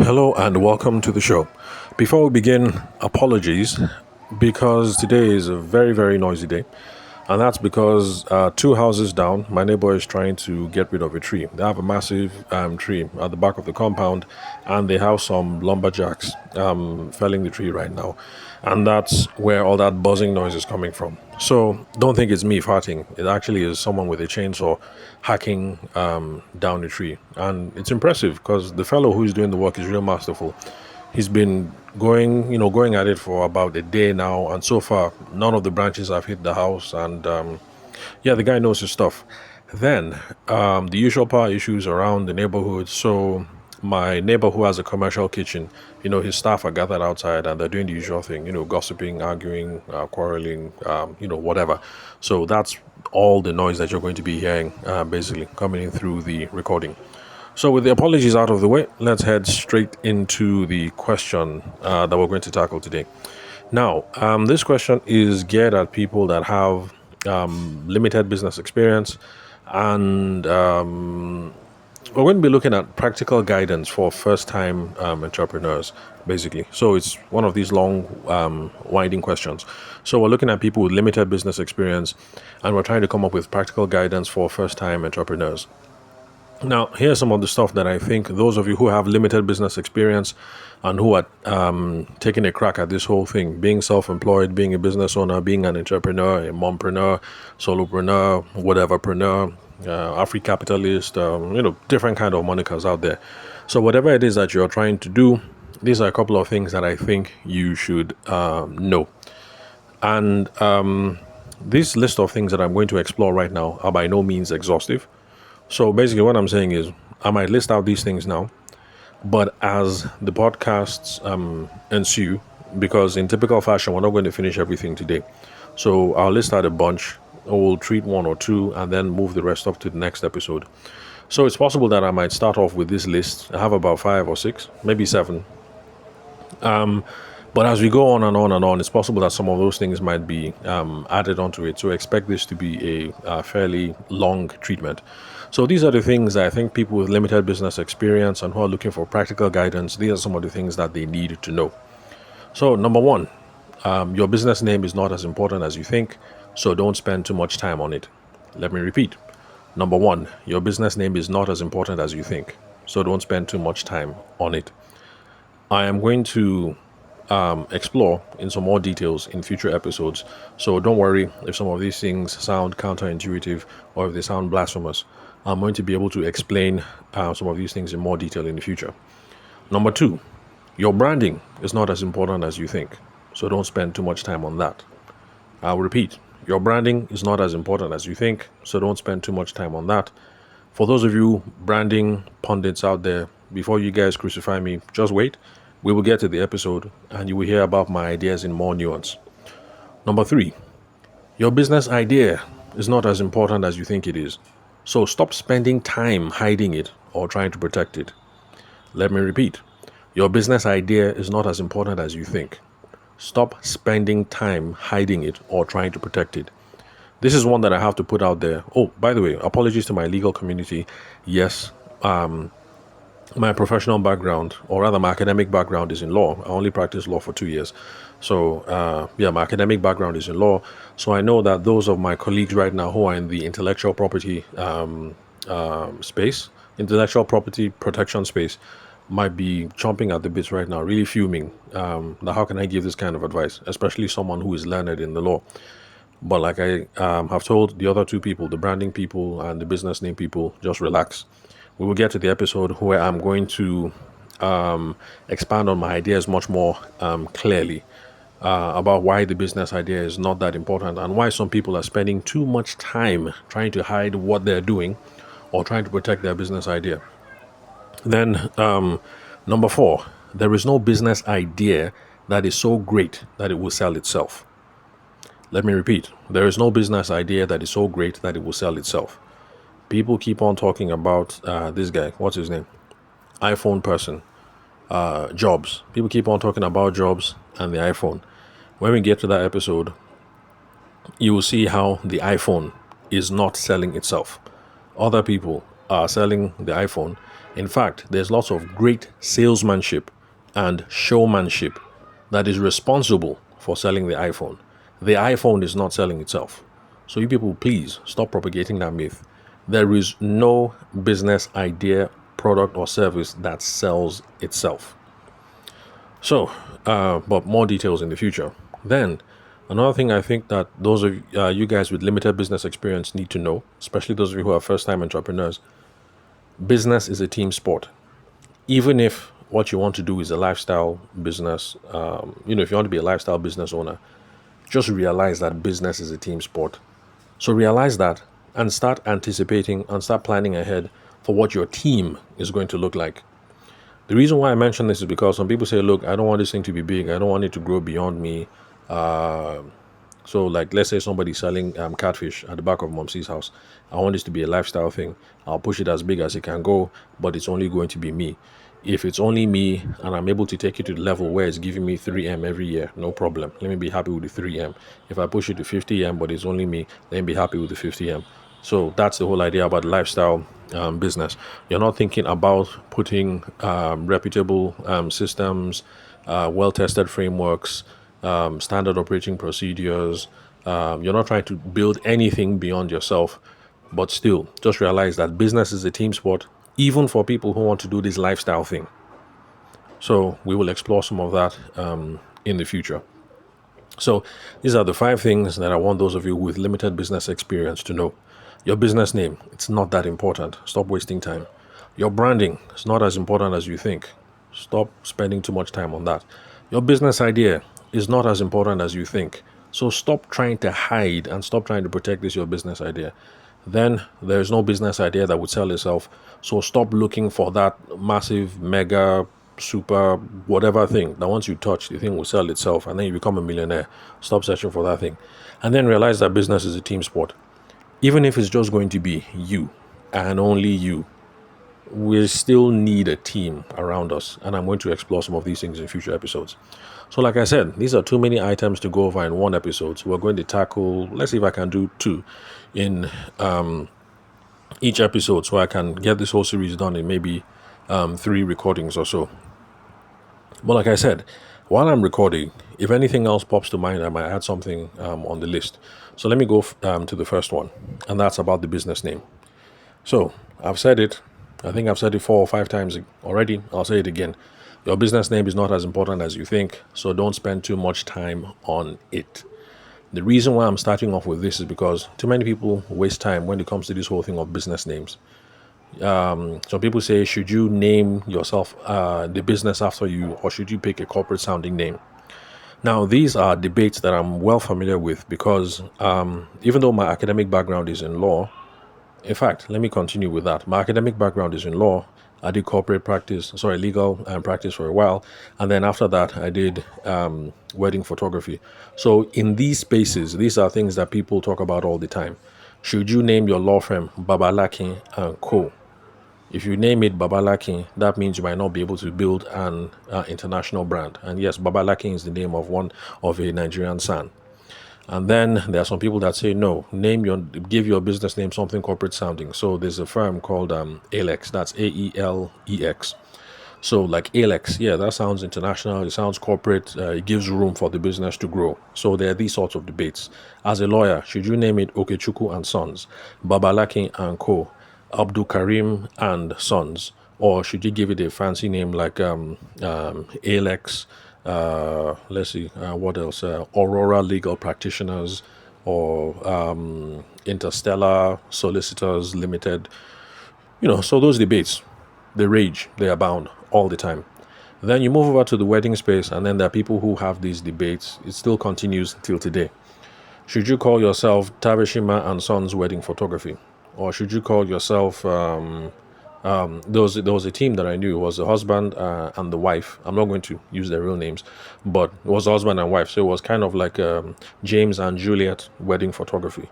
Hello and welcome to the show. Before we begin, apologies because today is a very, very noisy day. And that's because two houses down, my neighbor is trying to get rid of a tree. They have a massive tree at the back of the compound, and they have some lumberjacks felling the tree right now. And that's where all that buzzing noise is coming from. So don't think it's me farting. It actually is someone with a chainsaw hacking down a tree. And it's impressive because the fellow who's doing the work is real masterful. He's been going at it for about a day now, and so far, none of the branches have hit the house. And yeah, the guy knows his stuff. Then the usual power issues around the neighborhood. So my neighbor who has a commercial kitchen, his staff are gathered outside and they're doing the usual thing, gossiping, arguing, quarreling, whatever. So that's all the noise that you're going to be hearing, basically coming in through the recording. So, with the apologies out of the way, let's head straight into the question that we're going to tackle today. Now, this question is geared at people that have limited business experience, and we're going to be looking at practical guidance for first time entrepreneurs, basically. So, it's one of these long, winding questions. So, we're looking at people with limited business experience, and we're trying to come up with practical guidance for first time entrepreneurs. Now, here's some of the stuff that I think those of you who have limited business experience and who are taking a crack at this whole thing, being self-employed, being a business owner, being an entrepreneur, a mompreneur, solopreneur, whateverpreneur, Afri-capitalist, different kind of monikers out there. So whatever it is that you're trying to do, these are a couple of things that I think you should know. And this list of things that I'm going to explore right now are by no means exhaustive. So basically, what I'm saying is, I might list out these things now, but as the podcasts ensue, because in typical fashion, we're not going to finish everything today. So I'll list out a bunch, we'll treat one or two, and then move the rest up to the next episode. So it's possible that I might start off with this list. I have about 5 or 6, maybe 7. But as we go on and on and on, it's possible that some of those things might be added onto it. So expect this to be a fairly long treatment. So these are the things that I think people with limited business experience and who are looking for practical guidance, these are some of the things that they need to know. So number one, your business name is not as important as you think, so don't spend too much time on it. Let me repeat. Number one, your business name is not as important as you think, so don't spend too much time on it. I am going to explore in some more details in future episodes. So don't worry if some of these things sound counterintuitive or if they sound blasphemous. I'm going to be able to explain some of these things in more detail in the future. Number two, your branding is not as important as you think. So don't spend too much time on that. I'll repeat, your branding is not as important as you think. So don't spend too much time on that. For those of you branding pundits out there, before you guys crucify me, just wait. We will get to the episode and you will hear about my ideas in more nuance. Number three, your business idea is not as important as you think it is. So stop spending time hiding it or trying to protect it. Let me repeat, your business idea is not as important as you think. Stop spending time hiding it or trying to protect it. This is one that I have to put out there. Oh, by the way, apologies to my legal community. Yes, my professional background, or rather my academic background, is in law. I only practiced law for 2 years. So, my academic background is in law. So I know that those of my colleagues right now who are in the intellectual property space, intellectual property protection space, might be chomping at the bits right now, really fuming. Now, how can I give this kind of advice, especially someone who is learned in the law? But like I have told the other two people, the branding people and the business name people, just relax. We will get to the episode where I'm going to expand on my ideas much more clearly about why the business idea is not that important and why some people are spending too much time trying to hide what they're doing or trying to protect their business idea. Then, number 4, there is no business idea that is so great that it will sell itself. Let me repeat, there is no business idea that is so great that it will sell itself. People keep on talking about this guy, what's his name? iPhone person, Jobs. People keep on talking about Jobs and the iPhone. When we get to that episode, you will see how the iPhone is not selling itself. Other people are selling the iPhone In fact, there's lots of great salesmanship and showmanship that is responsible for selling the iPhone. The iPhone is not selling itself. So you people, please stop propagating that myth. There is no business idea, product, or service that sells itself. So, but more details in the future. Then, another thing I think that those of you guys with limited business experience need to know, especially those of you who are first-time entrepreneurs, business is a team sport. Even if what you want to do is a lifestyle business, if you want to be a lifestyle business owner, just realize that business is a team sport. So realize that and start anticipating and start planning ahead for what your team is going to look like. The reason why I mention this is because some people say, look, I don't want this thing to be big. I don't want it to grow beyond me. So like, let's say somebody's selling catfish at the back of Momsy's house. I want this to be a lifestyle thing. I'll push it as big as it can go, but it's only going to be me. If it's only me and I'm able to take it to the level where it's giving me 3M every year, no problem. Let me be happy with the 3M. If I push it to 50M, but it's only me, let me be happy with the 50M. So that's the whole idea about lifestyle business. You're not thinking about putting reputable systems, well-tested frameworks, standard operating procedures. You're not trying to build anything beyond yourself, but still, just realize that business is a team sport, even for people who want to do this lifestyle thing. So we will explore some of that in the future. So these are the 5 things that I want those of you with limited business experience to know. Your business name, it's not that important. Stop wasting time. Your branding is not as important as you think. Stop spending too much time on that. Your business idea is not as important as you think. So stop trying to hide and stop trying to protect your business idea. Then there's no business idea that would sell itself. So stop looking for that massive, mega, super, whatever thing that once you touch, the thing will sell itself and then you become a millionaire. Stop searching for that thing. And then realize that business is a team sport. Even if it's just going to be you and only you, we still need a team around us. And I'm going to explore some of these things in future episodes. So like I said, these are too many items to go over in one episode. So we're going to tackle, let's see if I can do 2 in each episode so I can get this whole series done in maybe 3 recordings or so. But like I said, while I'm recording, if anything else pops to mind, I might add something on the list. So let me go to the first one, and that's about the business name. So I've said it. I think I've said it 4 or 5 times already. I'll say it again. Your business name is not as important as you think, so don't spend too much time on it. The reason why I'm starting off with this is because too many people waste time when it comes to this whole thing of business names. Some people say, should you name yourself the business after you, or should you pick a corporate sounding name? Now, these are debates that I'm well familiar with because even though my academic background is in law, in fact, let me continue with that. My academic background is in law. I did legal practice for a while. And then after that, I did wedding photography. So in these spaces, these are things that people talk about all the time. Should you name your law firm Babalakin and Co.? If you name it Babalakin, that means you might not be able to build an international brand. And yes, Babalakin is the name of a Nigerian san. And then there are some people that say, no, give your business name something corporate sounding. So there's a firm called Alex. That's AELEX. So like Alex, yeah, that sounds international. It sounds corporate. It gives room for the business to grow. So there are these sorts of debates. As a lawyer, should you name it Okechukwu and Sons, Babalakin and Co., Abdul Karim and Sons, or should you give it a fancy name like Alex? Let's see, what else? Aurora Legal Practitioners, or Interstellar Solicitors Limited. So those debates, they rage, they abound all the time. Then you move over to the wedding space, and then there are people who have these debates. It still continues till today. Should you call yourself Tabeshima and Sons Wedding Photography? Or should you call yourself, there was a team that I knew. It was the husband and the wife. I'm not going to use their real names, but it was the husband and wife. So it was kind of like James and Juliet Wedding Photography.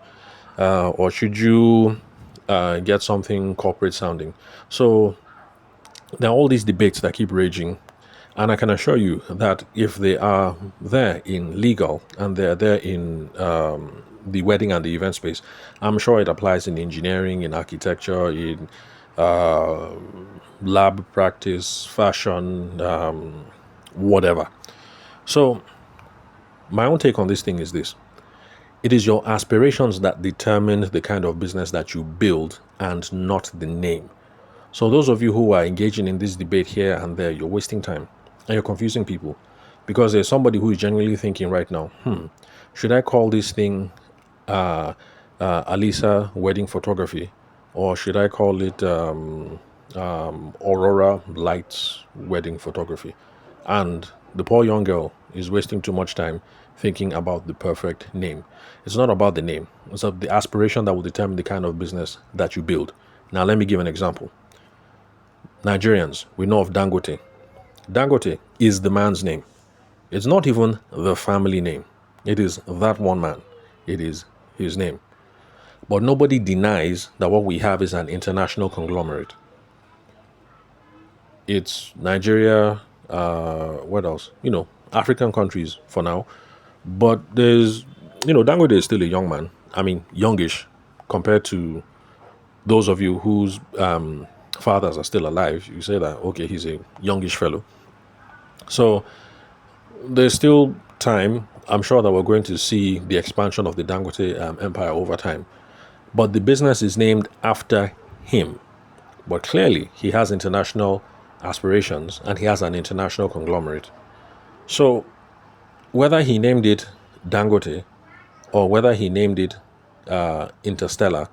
Or should you get something corporate sounding? So there are all these debates that keep raging. And I can assure you that if they are there in legal and they're there in the wedding and the event space, I'm sure it applies in engineering, in architecture, in lab practice, fashion, whatever. So, my own take on this thing is this: it is your aspirations that determine the kind of business that you build and not the name. So, those of you who are engaging in this debate here and there, you're wasting time and you're confusing people, because there's somebody who is genuinely thinking right now, should I call this thing Alisa Wedding Photography, or should I call it Aurora Lights Wedding Photography? And the poor young girl is wasting too much time thinking about the perfect name. It's not about the name, it's of the aspiration that will determine the kind of business that you build. Now, let me give an example. Nigerians, we know of Dangote. Dangote is the man's name. It's not even the family name. It is that one man. It is his name. But nobody denies that what we have is an international conglomerate. It's Nigeria, what else? African countries for now. But Dangote is still a young man. I mean, youngish compared to those of you whose fathers are still alive. You say that, okay, he's a youngish fellow. So there's still time. I'm sure that we're going to see the expansion of the Dangote empire over time. But the business is named after him. But clearly, he has international aspirations and he has an international conglomerate. So, whether he named it Dangote or whether he named it Interstellar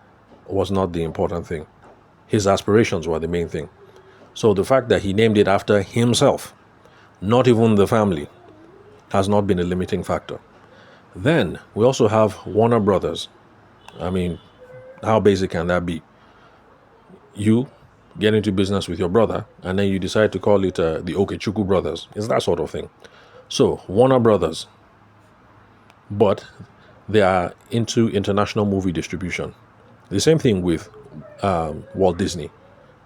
was not the important thing. His aspirations were the main thing. So, the fact that he named it after himself, not even the family, has not been a limiting factor. Then, we also have Warner Brothers. I mean, how basic can that be? You get into business with your brother and then you decide to call it the Okechukwu brothers. It's that sort of thing. So, Warner Brothers, but they are into international movie distribution. The same thing with Walt Disney.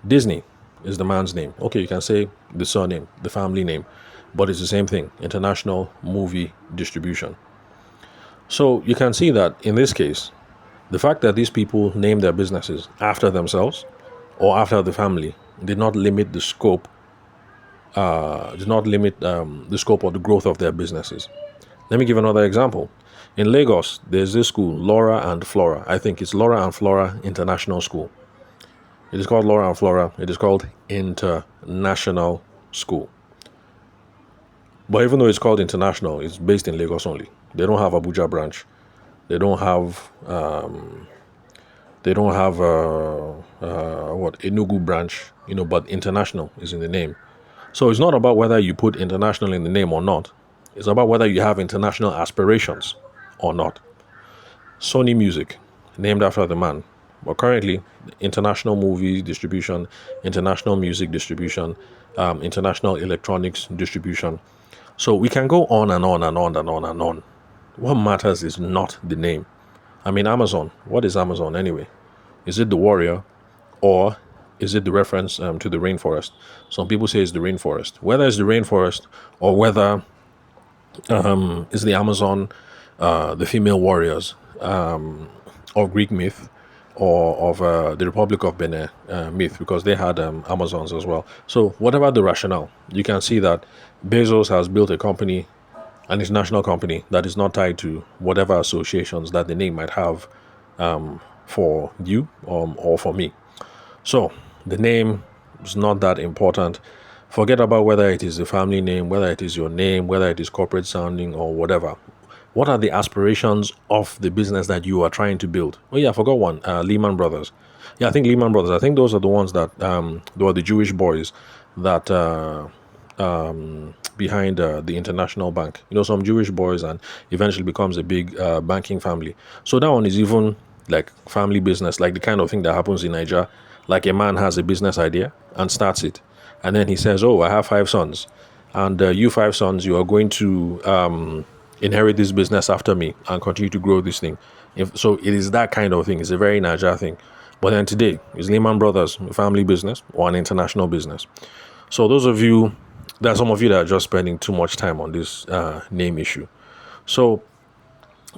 Disney is the man's name. Okay, you can say the surname, the family name, but it's the same thing, international movie distribution. So you can see that in this case, the fact that these people name their businesses after themselves or after the family did not limit the scope, the scope or the growth of their businesses. Let me give another example. In Lagos, there's this school, Laura and Flora. I think it's Laura and Flora International School. It is called Laura and Flora. It is called International School. But even though it's called international, it's based in Lagos only. They don't have Abuja branch. They don't have Enugu branch. But international is in the name. So it's not about whether you put international in the name or not. It's about whether you have international aspirations or not. Sony Music, named after the man. But currently, international movie distribution, international music distribution, international electronics distribution. So we can go on and on and on and on and on. What matters is not the name. I mean, Amazon. What is Amazon anyway? Is it the warrior or is it the reference to the rainforest? Some people say it's the rainforest. Whether it's the rainforest or whether it's the Amazon, the female warriors of Greek myth or of the Republic of Benin myth, because they had Amazons as well. So whatever the rationale, you can see that Bezos has built a company, an international company that is not tied to whatever associations that the name might have for you or for me. So the name is not that important. Forget about whether it is the family name, whether it is your name, whether it is corporate sounding or whatever. What are the aspirations of the business that you are trying to build? Oh yeah, I forgot one. Lehman Brothers. Yeah, I think Lehman Brothers. I think those are the ones that they were the Jewish boys that behind the International Bank. Some Jewish boys, and eventually becomes a big banking family. So that one is even like family business, like the kind of thing that happens in Nigeria. Like a man has a business idea and starts it, and then he says, "Oh, I have 5 sons, and you 5 sons, you are going to inherit this business after me and continue to grow this thing." So it is that kind of thing. It's a very Nigeria thing. But then today, is Lehman Brothers a family business or an international business? So there are some of you that are just spending too much time on this name issue. So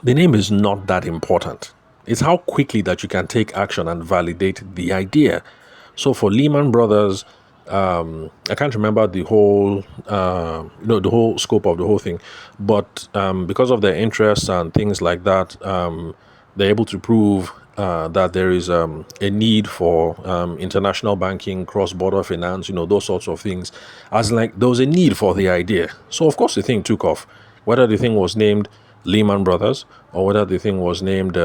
the name is not that important. It's how quickly that you can take action and validate the idea. So for Lehman Brothers, I can't remember the whole, the whole scope of the whole thing, but because of their interests and things like that, they're able to prove that there is a need for international banking, cross-border finance, those sorts of things. As like there was a need for the idea. So of course the thing took off. Whether the thing was named Lehman Brothers or whether the thing was named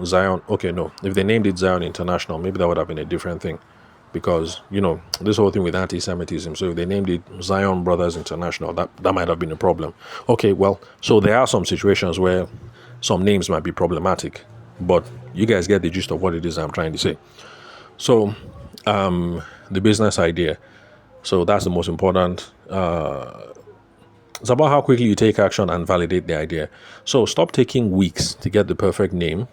Zion. Okay, no. If they named it Zion International, maybe that would have been a different thing because this whole thing with anti-Semitism. So if they named it Zion Brothers International, that might have been a problem. Okay, well, so there are some situations where some names might be problematic, but you guys get the gist of what it is I'm trying to say. So the business idea. So that's the most important. It's about how quickly you take action and validate the idea. So stop taking weeks to get the perfect name,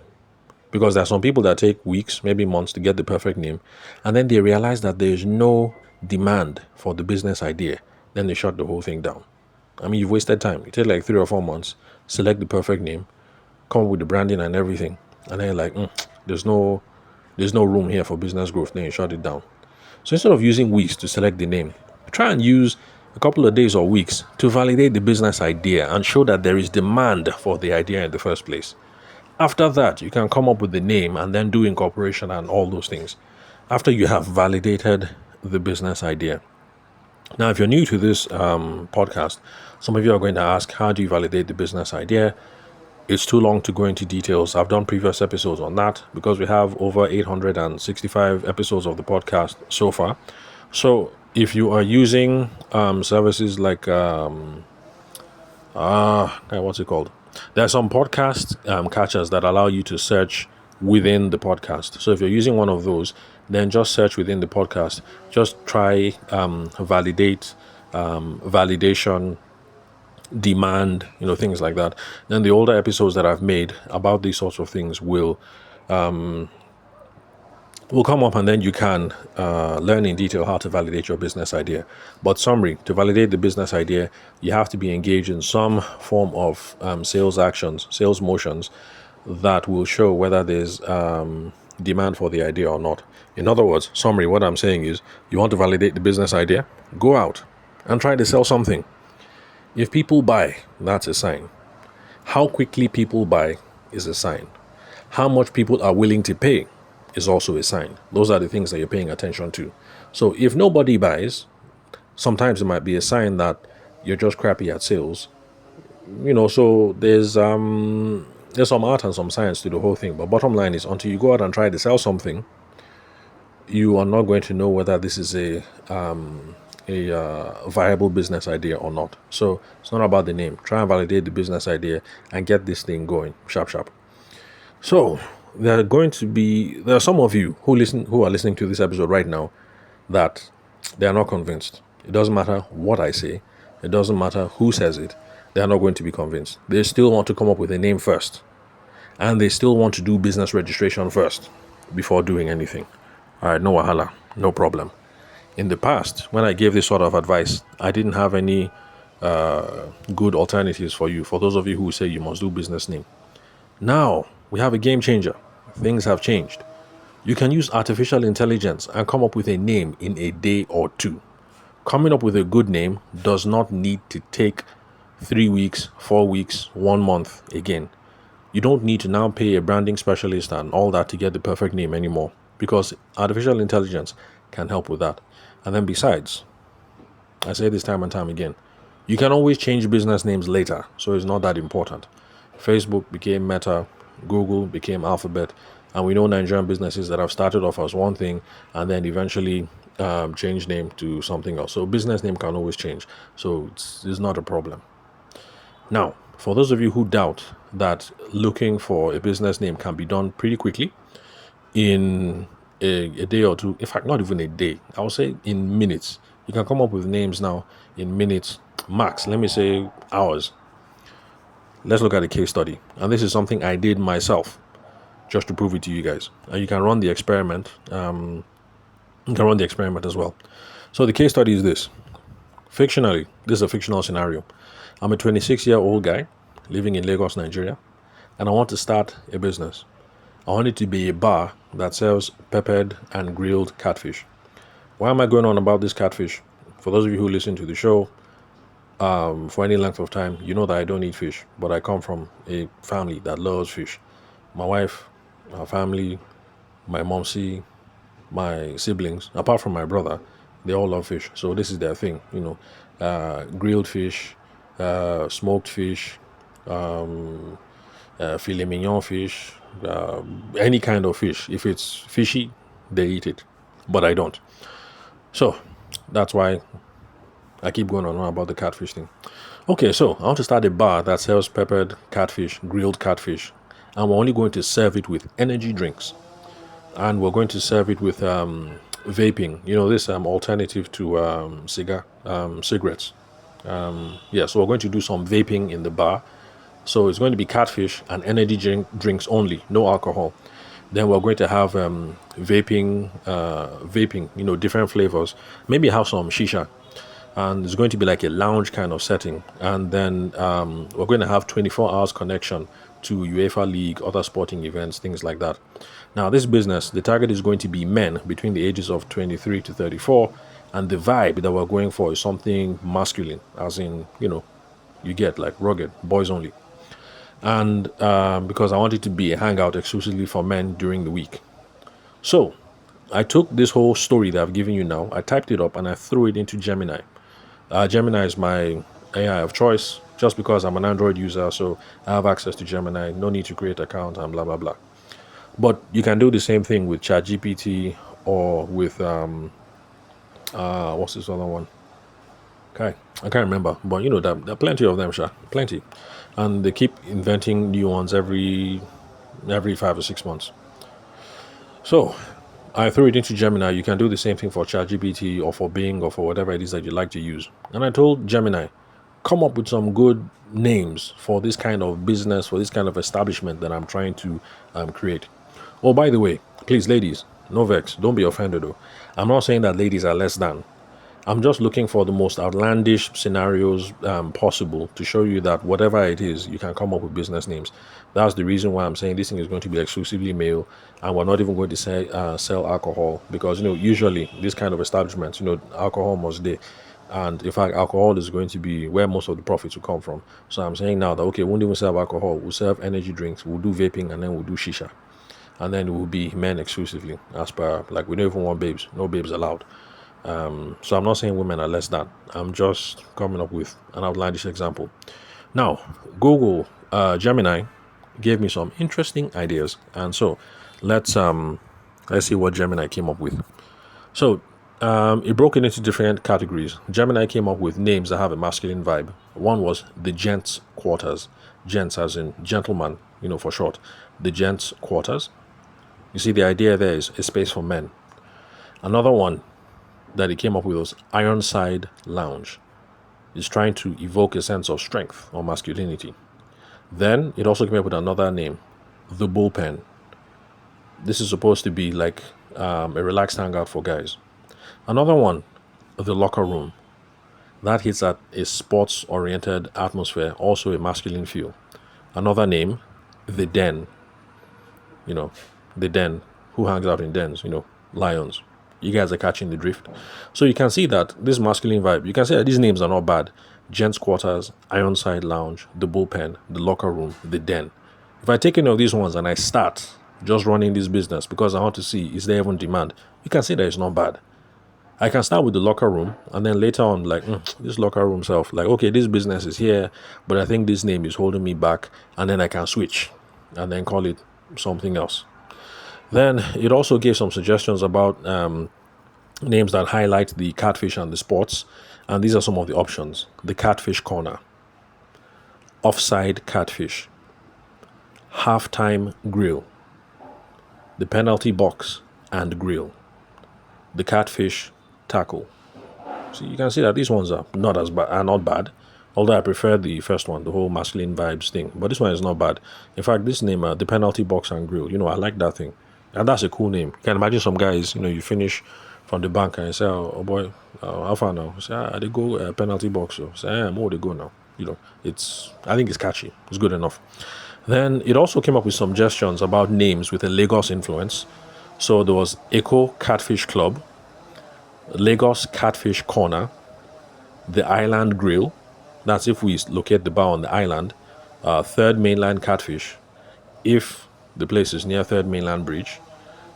because there are some people that take weeks, maybe months to get the perfect name, and then they realize that there is no demand for the business idea. Then they shut the whole thing down. I mean, you've wasted time. You take like 3 or 4 months, select the perfect name, come up with the branding and everything, and then you're like, there's no room here for business growth. Then you shut it down. So instead of using weeks to select the name, try and use a couple of days or weeks to validate the business idea and show that there is demand for the idea in the first place. After that, you can come up with the name and then do incorporation and all those things after you have validated the business idea. Now, if you're new to this podcast, some of you are going to ask, how do you validate the business idea? It's too long to go into details. I've done previous episodes on that because we have over 865 episodes of the podcast so far. So if you are using services like, what's it called? There are some podcast catchers that allow you to search within the podcast. So if you're using one of those, then just search within the podcast. Just try validate, validation, demand, things like that. Then the older episodes that I've made about these sorts of things will come up, and then you can learn in detail how to validate your business idea. But summary, to validate the business idea, you have to be engaged in some form of sales actions, sales motions that will show whether there's demand for the idea or not. In other words, summary, what I'm saying is, you want to validate the business idea, go out and try to sell something. If people buy, that's a sign. How quickly people buy is a sign. How much people are willing to pay is also a sign. Those are the things that you're paying attention to. So if nobody buys, sometimes it might be a sign that you're just crappy at sales. So there's some art and some science to the whole thing. But bottom line is, until you go out and try to sell something, you are not going to know whether this is a viable business idea or not. So it's not about the name. Try and validate the business idea and get this thing going sharp. So there are some of you who are listening to this episode right now that they are not convinced. It doesn't matter what I say. It doesn't matter who says it. They are not going to be convinced. They still want to come up with a name first. And they still want to do business registration first before doing anything. All right, no wahala, no problem. In the past, when I gave this sort of advice, I didn't have any good alternatives for you. For those of you who say you must do business name. Now, we have a game changer. Things have changed. You can use artificial intelligence and come up with a name in a day or two. Coming up with a good name does not need to take 3 weeks, 4 weeks, 1 month again. You don't need to now pay a branding specialist and all that to get the perfect name anymore, because artificial intelligence can help with that. And then besides, I say this time and time again, you can always change business names later, so it's not that important. Facebook became Meta, Google became Alphabet, and we know Nigerian businesses that have started off as one thing and then eventually changed name to something else. So business name can always change, so it's not a problem. Now, for those of you who doubt that looking for a business name can be done pretty quickly, in a day or two, in fact, not even a day, I would say in minutes. You can come up with names now in minutes, max, let me say hours. Let's look at a case study. And this is something I did myself, just to prove it to you guys. And you can run the experiment. You can run the experiment as well. So the case study is this. Fictionally, this is a fictional scenario. I'm a 26-year-old guy living in Lagos, Nigeria, and I want to start a business. I want it to be a bar that sells peppered and grilled catfish. Why am I going on about this catfish? For those of you who listen to the show for any length of time, you know that I don't eat fish, but I come from a family that loves fish. My wife, our family, my mom, my siblings, apart from my brother, they all love fish. So this is their thing, grilled fish, smoked fish, filet mignon fish, any kind of fish. If it's fishy, they eat it, but I don't. So that's why I keep going on about the catfish thing. Okay, so I want to start a bar that sells peppered catfish, grilled catfish, and we're only going to serve it with energy drinks, and we're going to serve it with vaping. This alternative to cigarettes. Yeah, so we're going to do some vaping in the bar. So it's going to be catfish and energy drinks only, no alcohol. Then we're going to have vaping, different flavors. Maybe have some shisha, and it's going to be like a lounge kind of setting. And then we're going to have 24 hours connection to UEFA League, other sporting events, things like that. Now, this business, the target is going to be men between the ages of 23 to 34, and the vibe that we're going for is something masculine, as in, you get like rugged, boys only. And because I want it to be a hangout exclusively for men during the week. So I took this whole story that I've given you now, I typed it up and I threw it into Gemini. Gemini is my AI of choice just because I'm an Android user, so I have access to Gemini, no need to create an account and blah, blah, blah. But you can do the same thing with ChatGPT or with, what's this other one? Okay, I can't remember, but there are plenty of them, plenty. And they keep inventing new ones every 5 or 6 months. So I threw it into Gemini. You can do the same thing for ChatGPT or for Bing or for whatever it is that you like to use. And I told Gemini, come up with some good names for this kind of business, for this kind of establishment that I'm trying to create. Oh, by the way, please, ladies, no vex, don't be offended though. I'm not saying that ladies are less than. I'm just looking for the most outlandish scenarios possible to show you that whatever it is, you can come up with business names. That's the reason why I'm saying this thing is going to be exclusively male, and we're not even going to sell alcohol because usually this kind of establishments, alcohol must be. And in fact, alcohol is going to be where most of the profits will come from. So I'm saying now that okay, we won't even serve alcohol, we'll serve energy drinks, we'll do vaping, and then we'll do shisha, and then it will be men exclusively. As per like we don't even want babes, no babes allowed. So I'm not saying women are less than. I'm just coming up with an outlandish example. Now, Google Gemini gave me some interesting ideas, and so let's see what Gemini came up with. So it broke it into different categories. Gemini came up with names that have a masculine vibe. One was the gents' quarters. Gents as in gentleman, for short. The gents' quarters. You see, the idea there is a space for men. Another one that he came up with was Ironside Lounge. It's trying to evoke a sense of strength or masculinity. Then it also came up with another name, The Bullpen. This is supposed to be like a relaxed hangout for guys. Another one, The Locker Room. That hits at a sports-oriented atmosphere, also a masculine feel. Another name, The Den. The Den. Who hangs out in dens? Lions. You guys are catching the drift. So you can see that this masculine vibe, you can see that these names are not bad. Gents Quarters, Ironside Lounge, The Bullpen, The Locker Room, The Den. If I take any of these ones and I start just running this business because I want to see is there even demand, you can see that it's not bad. I can start with The Locker Room and then later on this locker room self, like okay, this business is here, but I think this name is holding me back, and then I can switch and then call it something else. Then it also gave some suggestions about names that highlight the catfish and the sports. And these are some of the options. The Catfish Corner, Offside Catfish, Halftime Grill, The Penalty Box and Grill, The Catfish Tackle. So you can see that these ones are not bad. Although I prefer the first one, the whole masculine vibes thing. But this one is not bad. In fact, this name, The Penalty Box and Grill, I like that thing. And that's a cool name. You can imagine some guys, you finish from the bank and you say, oh boy, how far now? You say, they go penalty box. So say, more they go now. I think it's catchy. It's good enough. Then it also came up with some suggestions about names with a Lagos influence. So there was Echo Catfish Club, Lagos Catfish Corner, the Island Grill. That's if we locate the bar on the island. Third Mainland Catfish, if the place is near Third Mainland Bridge.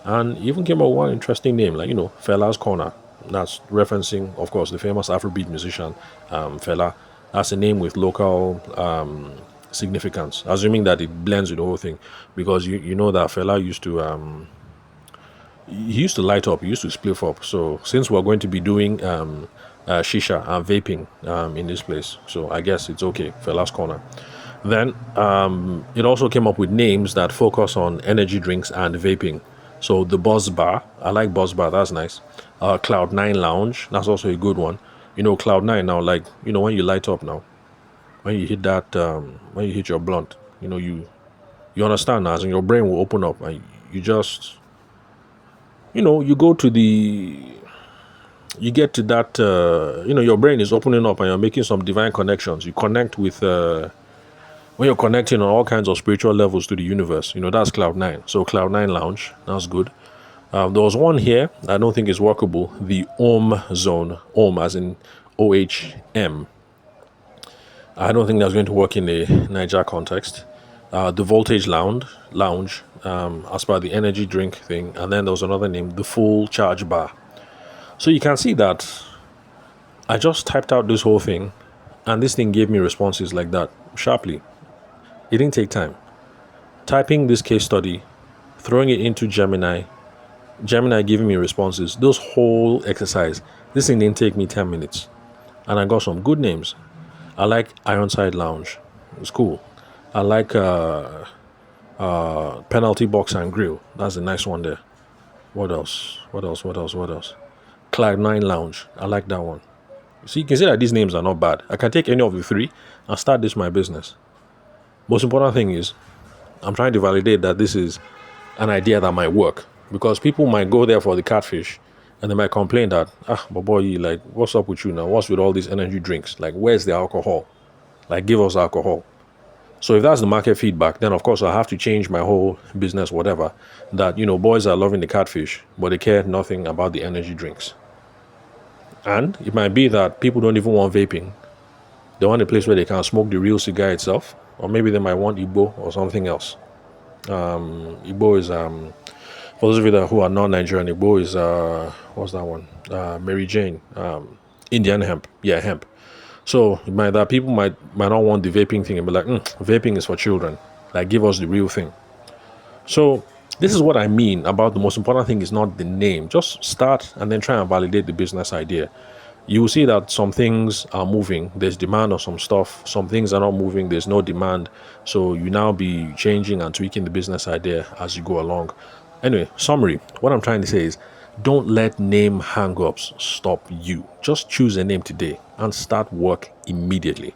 And even came up with one interesting name, like, Fela's Corner. That's referencing, of course, the famous Afrobeat musician, Fela. That's a name with local significance, assuming that it blends with the whole thing. Because you know that Fela he used to light up, he used to spliff up. So since we're going to be doing shisha and vaping in this place, so I guess it's okay, Fela's Corner. Then it also came up with names that focus on energy drinks and vaping. So the Buzz Bar, I like Buzz Bar, that's nice. Cloud9 Lounge, that's also a good one. Cloud9 now, like, when you light up now, when you hit that, when you hit your blunt, you understand now, as in your brain will open up and you just, you go to you get to that, your brain is opening up and you're making some divine connections. You connect with, when you're connecting on all kinds of spiritual levels to the universe, that's Cloud9. So Cloud9 Lounge, that's good. There was one here, I don't think it's workable, the Ohm Zone, Ohm as in OHM. I don't think that's going to work in a Niger context. The Voltage Lounge, as per the energy drink thing. And then there was another name, the Full Charge Bar. So you can see that I just typed out this whole thing and this thing gave me responses like that, sharply. It didn't take time. Typing this case study, throwing it into Gemini giving me responses, those whole exercise, this thing didn't take me 10 minutes. And I got some good names. I like Ironside Lounge. It's cool. I like Penalty Box and Grill. That's a nice one there. What else? Cloud9 Lounge. I like that one. See, you can see that these names are not bad. I can take any of the three and start this my business. Most important thing is I'm trying to validate that this is an idea that might work, because people might go there for the catfish and they might complain that, but boy, like, what's up with you now? What's with all these energy drinks? Like, where's the alcohol? Like, give us alcohol. So if that's the market feedback, then of course I have to change my whole business, whatever, that, boys are loving the catfish, but they care nothing about the energy drinks. And it might be that people don't even want vaping. They want a place where they can smoke the real cigar itself. Or maybe they might want Igbo or something else. Igbo is, for those of you who are not Nigerian, Igbo is, what's that one? Mary Jane, Indian hemp. Yeah, hemp. So that people might not want the vaping thing and be like, vaping is for children. Like, give us the real thing. So this is what I mean about the most important thing is not the name. Just start and then try and validate the business idea. You will see that some things are moving. There's demand on some stuff. Some things are not moving. There's no demand. So you now be changing and tweaking the business idea as you go along. Anyway, summary. What I'm trying to say is don't let name hang-ups stop you. Just choose a name today and start work immediately.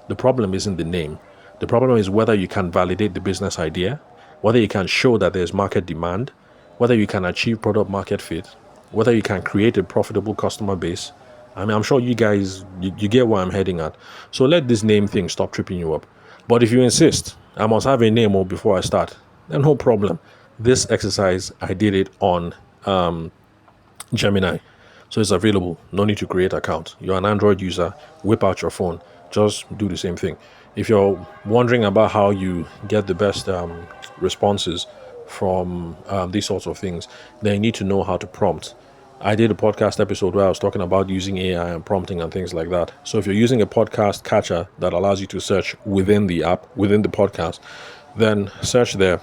The problem isn't the name. The problem is whether you can validate the business idea, whether you can show that there's market demand, whether you can achieve product market fit, whether you can create a profitable customer base. I mean, I'm sure you guys, you get where I'm heading at. So let this name thing stop tripping you up. But if you insist, I must have a name before I start, then no problem. This exercise, I did it on Gemini. So it's available. No need to create an account. You're an Android user, whip out your phone. Just do the same thing. If you're wondering about how you get the best responses from these sorts of things, then you need to know how to prompt. I did a podcast episode where I was talking about using AI and prompting and things like that. So if you're using a podcast catcher that allows you to search within the app, within the podcast, then search there.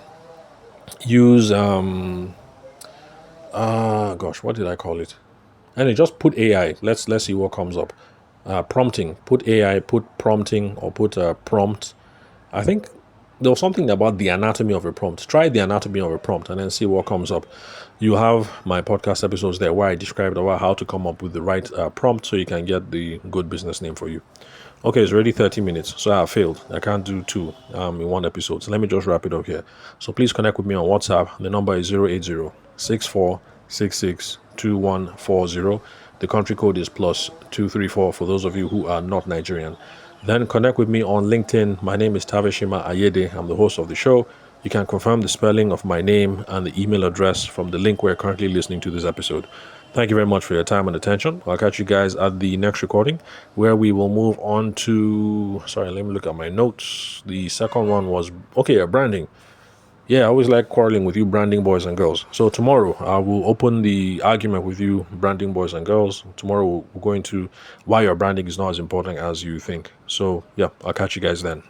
Use, what did I call it? And just put AI. Let's see what comes up. Prompting. Put AI, put prompting, or put prompt. I think there was something about the anatomy of a prompt. Try the anatomy of a prompt and then see what comes up. You have my podcast episodes there where I described about how to come up with the right prompt so you can get the good business name for you. Okay, it's already 30 minutes, so I have failed. I can't do two in one episode. So let me just wrap it up here. So please connect with me on WhatsApp. The number is 080-6466-2140. The country code is +234 for those of you who are not Nigerian. Then connect with me on LinkedIn. My name is Tavishima Ayede. I'm the host of the show. You can confirm the spelling of my name and the email address from the link where you're currently listening to this episode. Thank you very much for your time and attention. I'll catch you guys at the next recording where we will move on to. Sorry, let me look at my notes. The second one was okay, branding. Yeah, I always like quarreling with you, branding boys and girls. So tomorrow I will open the argument with you, branding boys and girls. Tomorrow we're going to why your branding is not as important as you think. So yeah, I'll catch you guys then.